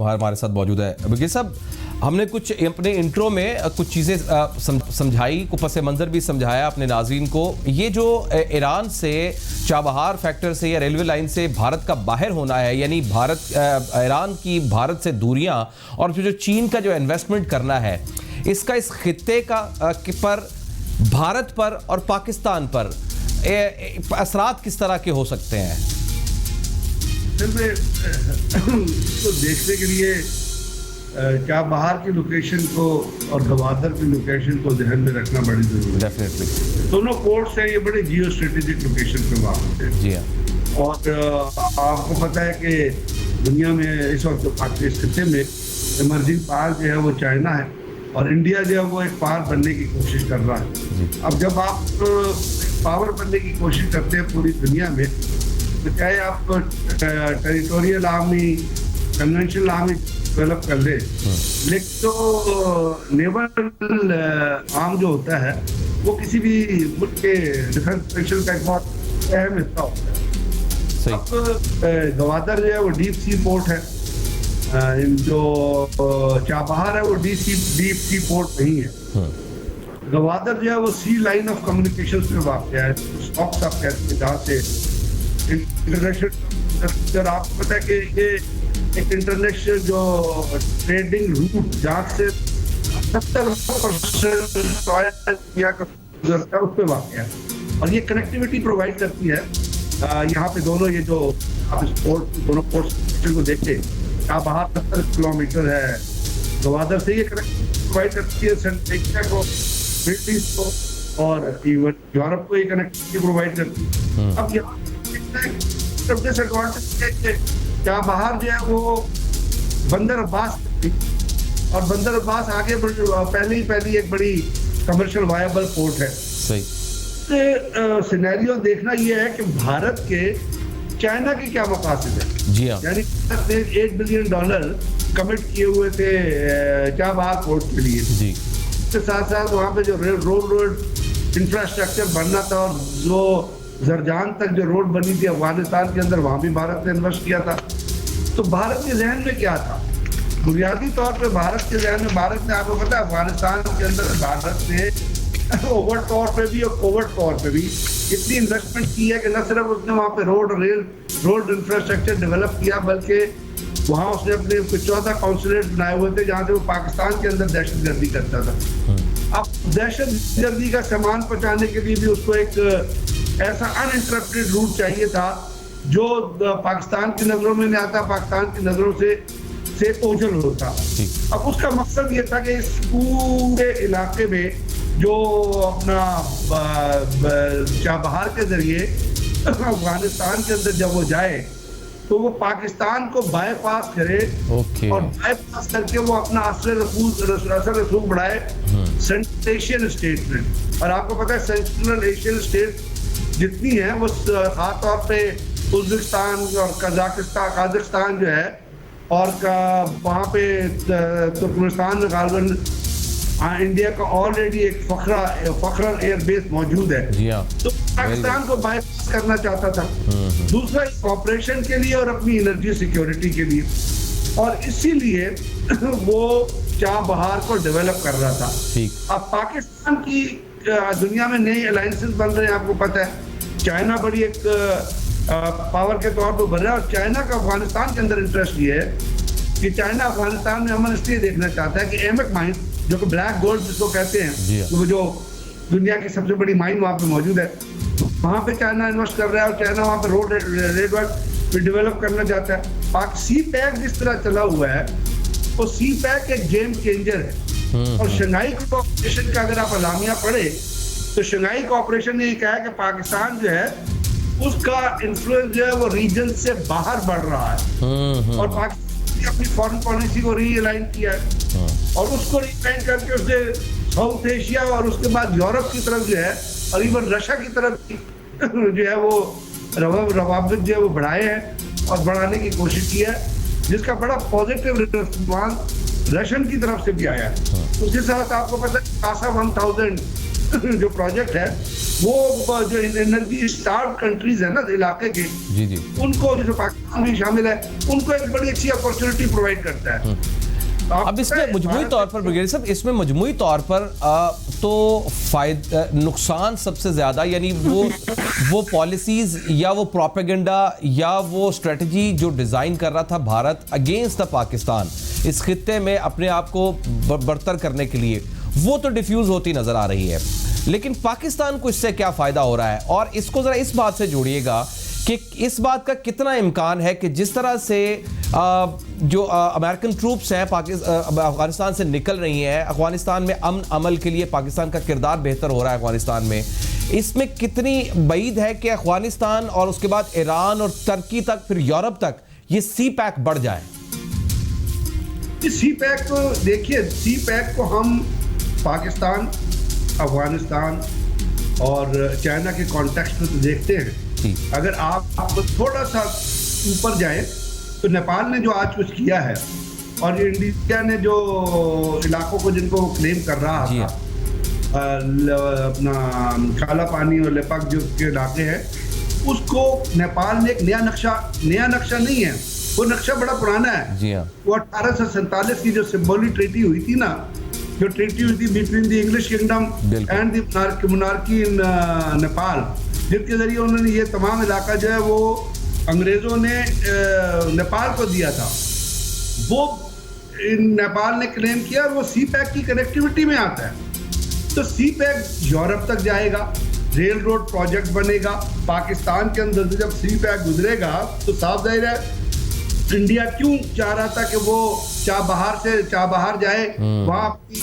हमारे साथ मौजूद है। बल्कि साहब, हमने कुछ अपने इंट्रो में कुछ चीज़ें समझाई, को पस मंज़र भी समझाया अपने नाज़रीन को। ये जो ईरान से चाबहार फैक्टर से या रेलवे लाइन से भारत का बाहर होना है, यानी भारत ईरान की भारत से दूरियां और फिर जो चीन का जो इन्वेस्टमेंट करना है, इसका इस खित्ते का पर भारत पर और पाकिस्तान पर असरात किस तरह के हो सकते हैं? तो देखने के लिए चाबहार की लोकेशन को और गवादर की लोकेशन को ध्यान में रखना बड़ी जरूरी है। डेफिनेटली दोनों पोर्ट्स हैं, ये बड़े जियो स्ट्रेटेजिक लोकेशन पे वाक़ है। जी हाँ। और आपको पता है कि दुनिया में इस वक्त इस खत्ते में इमर्जिंग पावर जो है वो चाइना है और इंडिया जो है वो एक पावर बनने की कोशिश कर रहा है। अब जब आप पावर बनने की कोशिश करते हैं पूरी दुनिया में, तो चाहे आप territorial army, conventional army develop कर ले, लेकिन तो नेवल आर्म जो होता है वो किसी भी मुल्क के डिफेंस पोटेंशियल का एक बहुत अहम हिस्सा होता है। अब गवादर जो है वो डीप सी पोर्ट है, जो चाबहार है वो डीप सी पोर्ट नहीं है। गवादर जो है वो सी लाइन ऑफ कम्युनिकेशन में वाक़या है, स्टॉक्स आप कहते हैं, जहाँ से इंटरनेशनल, आपको पता है कि ये एक इंटरनेशनल जो ट्रेडिंग रूट जहाँ से 70% इंडिया का गुजरता है उस पर वाक़या है और ये कनेक्टिविटी प्रोवाइड करती है। यहाँ पे दोनों ये जो आप दोनों पोर्ट्स को देखते हैं, चाबहार 70 किलोमीटर है, गवादर से ये कनेक्टिविटी प्रोवाइड करती है सेंट्रल एशिया को, मिडल ईस्ट को और इवन यूरोप को ये कनेक्टिविटी प्रोवाइड करती है। अब यहाँ चाबहार जो है वो बंदर अब्बास थी और बंदर अब्बास आगे पहली एक बड़ी कमर्शियल वायबल पोर्ट है। सही सिनेरियो देखना ये है कि भारत के चाइना के क्या मकासद है। जी हाँ। यानी भारत ने $8 बिलियन कमिट किए हुए थे चाबहार पोर्ट के लिए। जी। इसके साथ साथ वहाँ पे जो रोड इंफ्रास्ट्रक्चर बनना था और जो जरजान तक जो रोड बनी थी अफगानिस्तान के अंदर, वहाँ भी भारत ने इन्वेस्ट किया था। तो भारत के जहन में क्या था? बुनियादी तौर पे भारत के जहन में, भारत ने, आपको पता है अफगानिस्तान के अंदर भारत ने ओवर तौर पे भी और कोवर्ट तौर पे भी इतनी इन्वेस्टमेंट की है कि न सिर्फ उसने वहाँ पे रोड इंफ्रास्ट्रक्चर डेवलप किया, बल्कि वहाँ उसने अपने 14 काउंसलेट बनाए हुए थे जहाँ से वो पाकिस्तान के अंदर दहशतगर्दी करता था। अब दहशतगर्दी का सामान पहुँचाने के लिए भी उसको एक ऐसा अनइंटरप्टेड रूट चाहिए था जो पाकिस्तान की नजरों में नहीं आता, पाकिस्तान की नजरों से ओझल होता। अब उसका मकसद ये था कि इस पूरे इलाके में जो अपना चाबहार के जरिए अफगानिस्तान के अंदर जब वो जाए तो वो पाकिस्तान को बाईपास करे और बाईपास करके वो अपना असर रसूख बढ़ाए सेंट्रल एशियन स्टेट में। और आपको पता है सेंट्रल एशियन स्टेट जितनी है वो खास तौर पे उज्बेकिस्तान और काजाकिस्तान जो है और वहाँ पे तुर्कमेनिस्तान में गालबन इंडिया का ऑलरेडी एक फखरन एयर बेस मौजूद है। तो पाकिस्तान को बाईपास करना चाहता था, दूसरा ऑपरेशन के लिए और अपनी एनर्जी सिक्योरिटी के लिए, और इसीलिए वो चाबहार को डेवलप कर रहा था। अब पाकिस्तान की दुनिया में नई अलायंसेस बन रहे हैं, आपको पता है चाइना बड़ी एक पावर के तौर पर बन रहा है और चाइना का अफगानिस्तान के अंदर इंटरेस्ट ये है कि चाइना अफगानिस्तान में अमन इसलिए देखना चाहता है कि एमक माइन, जो कि ब्लैक गोल्ड जिसको कहते हैं, वो जो दुनिया की सबसे बड़ी माइन वहाँ पे मौजूद है, वहाँ पे चाइना इन्वेस्ट कर रहा है और चाइना वहाँ पे रोड रेड डेवलप करना चाहता है। पाक सी पैक जिस तरह चला हुआ है वो सी पैक एक गेम चेंजर है और शंघाई कोऑपरेशन का अगर आप अलामिया पढ़े तो शंघाई कोऑपरेशन ने कहा है कि पाकिस्तान जो है उसका इन्फ्लुएंस जो है वो रीजन से बाहर बढ़ रहा है और पाकिस्तान ने अपनी फॉरेन पॉलिसी को रीअलाइन किया है और उसको रीअलाइन करके उसने साउथ एशिया और उसके बाद यूरोप की तरफ जो है और इवन रशिया की तरफ जो है वो रवाबित जो है वो बढ़ाए हैं और बढ़ाने की कोशिश की है, जिसका बड़ा पॉजिटिव रिस्पॉन्स रशियन की तरफ से भी आया है। उसके साथ आपको पता है कासा 1000 जो प्रोजेक्ट है वो जो एनर्जी स्टार्व कंट्रीज है ना इलाके के, जी जी, उनको, जैसे पाकिस्तान भी शामिल है, उनको एक बड़ी अच्छी अपॉर्चुनिटी प्रोवाइड करता है। अब इसमें मजमूई तौर पर ब्रिगेडियर साहब, इसमें मजमूई तौर पर तो नुकसान सबसे ज्यादा, यानी वो पॉलिसीज या वो प्रोपेगेंडा या वो स्ट्रेटजी जो डिजाइन कर रहा था भारत अगेंस्ट द पाकिस्तान इस खित्ते में अपने आप को बरतर करने के लिए, वो तो डिफ्यूज होती नजर आ रही है। लेकिन पाकिस्तान को इससे क्या फायदा हो रहा है? और इसको जरा इस बात से जोड़िएगा कि इस बात का कितना इम्कान है कि जिस तरह से जो अमेरिकन ट्रूप्स हैं अफगानिस्तान से निकल रही हैं, अफगानिस्तान में अमन अमल के लिए पाकिस्तान का किरदार बेहतर हो रहा है अफगानिस्तान में, इसमें कितनी बईद है कि अफगानिस्तान और उसके बाद ईरान और तुर्की तक, फिर यूरोप तक ये सी पैक बढ़ जाए? सी पैक को देखिए, सी पैक को हम पाकिस्तान, अफगानिस्तान और चाइना के कॉन्टेक्स्ट में तो देखते हैं। अगर आप थोड़ा सा ऊपर जाए तो नेपाल ने जो आज कुछ किया है, और इंडिया ने जो इलाकों को जिनको क्लेम कर रहा था, अपना काला पानी और लेपाक जो के इलाके हैं, उसको नेपाल ने एक नया नक्शा नहीं है, वो नक्शा बड़ा पुराना है। जी हाँ। वो 1847 की जो सिम्बोलिक ट्रीटी हुई थी ना, जो ट्रीटी हुई थी between the English kingdom and the monarchy in Nepal, जिसके जरिए उन्होंने ये तमाम इलाका जो है वो अंग्रेजों ने नेपाल को दिया था, वो नेपाल ने क्लेम किया, और वो सी पैक की कनेक्टिविटी में आता है। तो सी पैक यूरोप तक जाएगा, रेल रोड प्रोजेक्ट बनेगा, पाकिस्तान के अंदर से जब सी पैक गुजरेगा तो साफ जाहिर है इंडिया क्यों चाह रहा था कि वो चाबहार जाए, वहाँ अपनी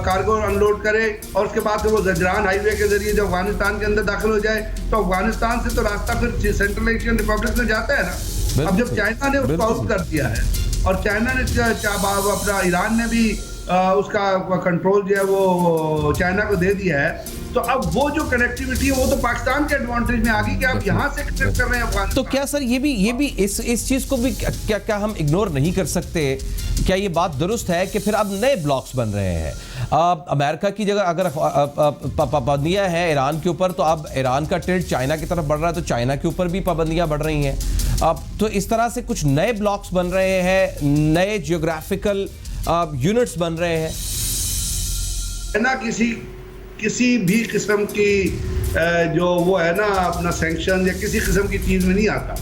कार्गो अनलोड करे, और उसके बाद फिर वो जजरान हाईवे के जरिए जब अफगानिस्तान के अंदर दाखिल हो जाए, तो अफगानिस्तान से तो रास्ता फिर सेंट्रल एशियन रिपब्लिक में जाता है ना। अब जब चाइना ने उसको आउट कर दिया है, और चाइना ने अपना ईरान ने भी उसका कंट्रोल जो है वो चाइना को दे दिया है, तो अब वो जो कनेक्टिविटी है वो तो पाकिस्तान के एडवांटेज में आ गई कि आप यहाँ से कनेक्ट कर रहे हैं अफगानिस्तान। तो क्या सर ये भी इस चीज को भी क्या हम इग्नोर नहीं कर सकते? क्या ये बात दुरुस्त है कि फिर अब नए ब्लॉक्स बन रहे हैं? अमेरिका की जगह अगर पाबंदियां हैं ईरान के ऊपर, तो अब ईरान का टिल्ट चाइना की तरफ बढ़ रहा है, तो चाइना के ऊपर भी पाबंदियां बढ़ रही हैं। अब तो इस तरह से कुछ नए ब्लॉक्स बन रहे हैं, नए जियोग्राफिकल यूनिट्स बन रहे हैं ना। किसी भी किस्म की जो वो है ना अपना सैंक्शन या किसी किस्म की चीज में नहीं आता।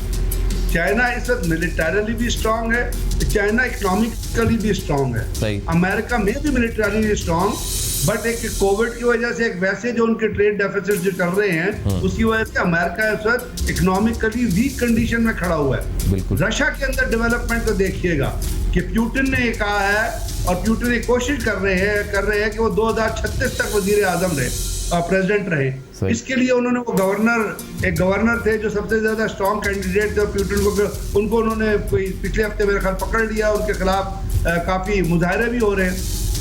चाइना इस वक्त मिलिटरली भी स्ट्रांग है, चाइना इकोनॉमिकली भी स्ट्रांग है, अमेरिका में भी मिलिटरली स्ट्रांग, बट एक कोविड की वजह से एक वैसे जो उनके ट्रेड डेफिसिट जो चल रहे हैं उसकी वजह से अमेरिका इस वक्त इकोनॉमिकली वीक कंडीशन में खड़ा हुआ है। रशिया के अंदर डेवलपमेंट को देखिएगा कि पुतिन ने कहा है, और पुतिन ये कोशिश कर रहे हैं कि वो 2036 तक वजीर आजम रहे, प्रेसिडेंट रहे। इसके लिए उन्होंने वो एक गवर्नर थे जो सबसे ज्यादा स्ट्रॉन्ग कैंडिडेट थे पुतिन को, उनको उन्होंने पिछले हफ्ते मेरे ख्याल पकड़ लिया, उनके खिलाफ काफी मुजाहरे भी हो रहे हैं।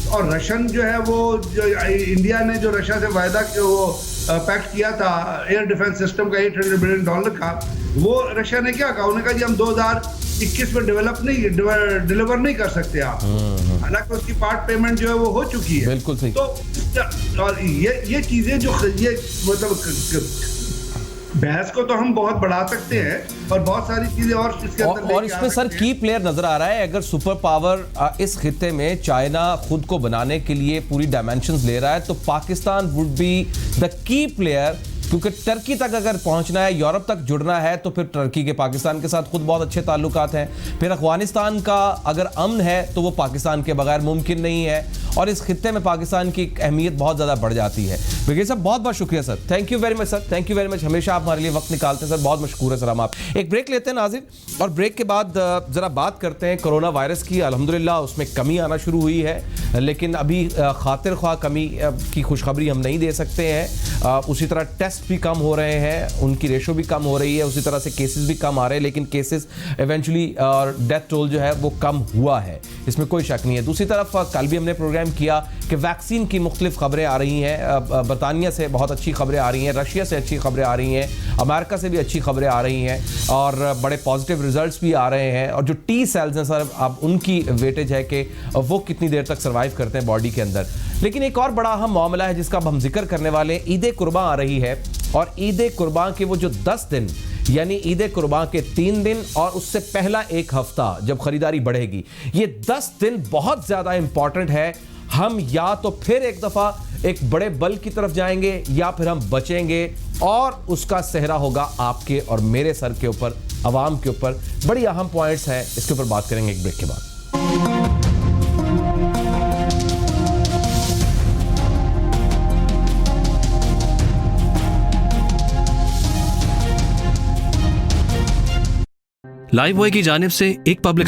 और रशियन जो है वो जो इंडिया ने जो रशिया से वायदा वो पैक्ट किया था एयर डिफेंस सिस्टम का $800 बिलियन का, वो रशिया ने क्या कहा, उन्होंने कहा जी हम 2021 में डिलीवर नहीं कर सकते आप, हालांकि उसकी पार्ट पेमेंट जो है वो हो चुकी है। बिल्कुल सही। तो और ये चीजें जो ये मतलब बहस को तो हम बहुत बढ़ा सकते हैं, और बहुत सारी चीजें और इसके अंदर और इसमें सर की प्लेयर नजर आ रहा है। अगर सुपर पावर इस खित्ते में चाइना खुद को बनाने के लिए पूरी डायमेंशंस ले रहा है, तो Pakistan would be the key player, क्योंकि टर्की तक अगर पहुंचना है, यूरोप तक जुड़ना है, तो फिर टर्की के पाकिस्तान के साथ खुद बहुत अच्छे ताल्लुकात हैं। फिर अफगानिस्तान का अगर अमन है तो वो पाकिस्तान के बगैर मुमकिन नहीं है, और इस खित्ते में पाकिस्तान की अहमियत बहुत ज़्यादा बढ़ जाती है। ब्रिगेडियर साहब बहुत बहुत शुक्रिया sir, thank you very much sir, thank you very much. हमेशा आप हमारे लिए वक्त निकालते हैं सर, बहुत मशकूर है सर। हम आप एक ब्रेक लेते हैं नाज़रीन, और ब्रेक के बाद ज़रा बात करते हैं कोरोना वायरस की। अल्हम्दुलिल्लाह उसमें कमी आना शुरू हुई है, लेकिन अभी खातिर ख्वाह कमी की खुशखबरी हम नहीं दे सकते हैं। उसी तरह टेस्ट भी कम हो रहे हैं, उनकी रेशो भी कम हो रही है, उसी तरह से केसेस भी कम आ रहे हैं, लेकिन केसेस इवेंचुअली और डेथ टोल जो है वो कम हुआ है, इसमें कोई शक नहीं है। दूसरी तरफ कल भी हमने प्रोग्राम किया कि वैक्सीन की मुख्तलिफ खबरें आ रही हैं, बरतानिया से बहुत अच्छी खबरें आ रही हैं, रशिया से अच्छी खबरें आ रही हैं, अमेरिका से भी अच्छी खबरें आ रही हैं, और बड़े पॉजिटिव रिजल्ट्स भी आ रहे हैं। और जो टी सेल्स हैं सर, अब उनकी वेटेज है कि वो कितनी देर तक सर्वाइव करते हैं बॉडी के अंदर। लेकिन एक और बड़ा अहम मामला है जिसका अब हम जिक्र करने वाले हैं। ईद कुर्बान आ रही है और ईद कुर्बान के वो जो 10 दिन यानी ईद कुर्बान के 3 दिन और उससे पहला एक हफ्ता जब खरीदारी बढ़ेगी, ये 10 दिन बहुत ज्यादा इंपॉर्टेंट है। हम या तो फिर एक दफा एक बड़े बल की तरफ जाएंगे या फिर हम बचेंगे और उसका सेहरा होगा आपके और मेरे सर के ऊपर, आवाम के ऊपर। बड़ी अहम पॉइंट्स हैं, इसके ऊपर बात करेंगे एक ब्रेक के बाद। लाइव बॉय की जानिब से एक पब्लिक